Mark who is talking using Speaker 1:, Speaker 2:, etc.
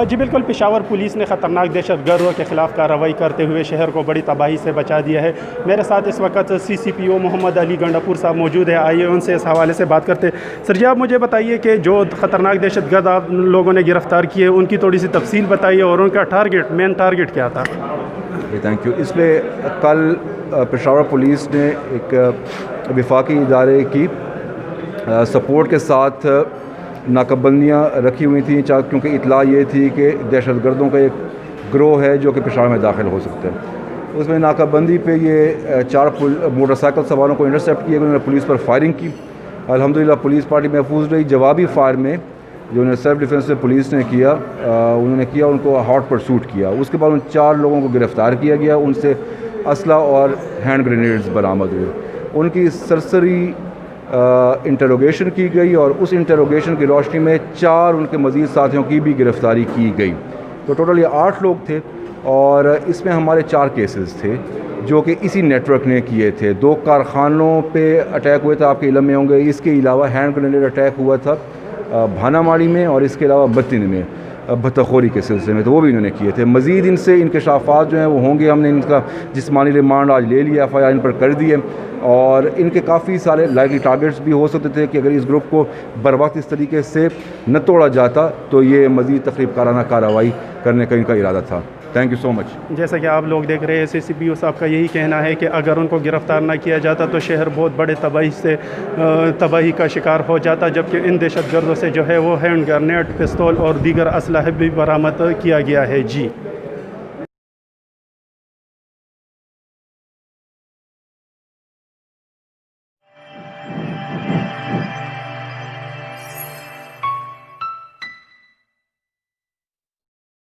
Speaker 1: جی بالکل، پشاور پولیس نے خطرناک دہشت گردوں کے خلاف کارروائی کرتے ہوئے شہر کو بڑی تباہی سے بچا دیا ہے۔ میرے ساتھ اس وقت CCPO محمد علی گنڈاپور صاحب موجود ہیں، آئیے ان سے اس حوالے سے بات کرتے ہیں۔ سر جی، آپ مجھے بتائیے کہ جو خطرناک دہشت گرد آپ لوگوں نے گرفتار کیے ان کی تھوڑی سی تفصیل بتائیے اور ان کا مین ٹارگٹ کیا تھا؟
Speaker 2: Thank you. اس میں کل پشاور پولیس نے ایک وفاقی ادارے کی سپورٹ کے ساتھ ناکہ بندیاں رکھی ہوئی تھیں، کیونکہ اطلاع یہ تھی کہ دہشت گردوں کا ایک گروہ ہے جو کہ پشاور میں داخل ہو سکتے ہیں۔ اس میں ناکہ بندی پہ یہ 4 موٹر سائیکل سواروں کو انٹرسیپٹ کیا، انہوں نے پولیس پر فائرنگ کی۔ الحمدللہ پولیس پارٹی محفوظ رہی۔ جوابی فائر میں جو انہیں سیلف ڈیفینس سے پولیس نے کیا، ان کو ہاٹ پرسوٹ کیا۔ اس کے بعد ان 4 لوگوں کو گرفتار کیا گیا، ان سے اسلحہ اور ہینڈ گرینیڈز برآمد ہوئے۔ ان کی سرسری انٹروگیشن کی گئی اور اس انٹروگیشن کی روشنی میں 4 ان کے مزید ساتھیوں کی بھی گرفتاری کی گئی۔ تو ٹوٹل یہ 8 لوگ تھے اور اس میں ہمارے 4 کیسز تھے جو کہ اسی نیٹ ورک نے کیے تھے۔ 2 کارخانوں پہ اٹیک ہوئے تھے، آپ کے علم میں ہوں گے۔ اس کے علاوہ ہینڈ گرینیڈ اٹیک ہوا تھا بھانا ماڑی میں، اور اس کے علاوہ بتن میں بھتخوری کے سلسلے میں، تو وہ بھی انہوں نے کیے تھے۔ مزید ان سے انکشافات جو ہیں وہ ہوں گے۔ ہم نے ان کا جسمانی ریمانڈ آج لے لیا، FIR ان پر کر دی ہے، اور ان کے کافی سارے لائکلی ٹارگٹس بھی ہو سکتے تھے کہ اگر اس گروپ کو بر وقت اس طریقے سے نہ توڑا جاتا تو یہ مزید تخریب کارانہ کارروائی کرنے کا ان کا ارادہ تھا۔ تھینک یو سو مچ۔
Speaker 1: جیسا کہ آپ لوگ دیکھ رہے ہیں، CCPO صاحب کا یہی کہنا ہے کہ اگر ان کو گرفتار نہ کیا جاتا تو شہر بہت بڑے تباہی کا شکار ہو جاتا، جبکہ ان دہشت گردوں سے جو ہے وہ ہینڈ گرنیڈ، پستول اور دیگر اسلحے بھی برآمد کیا گیا ہے۔ جی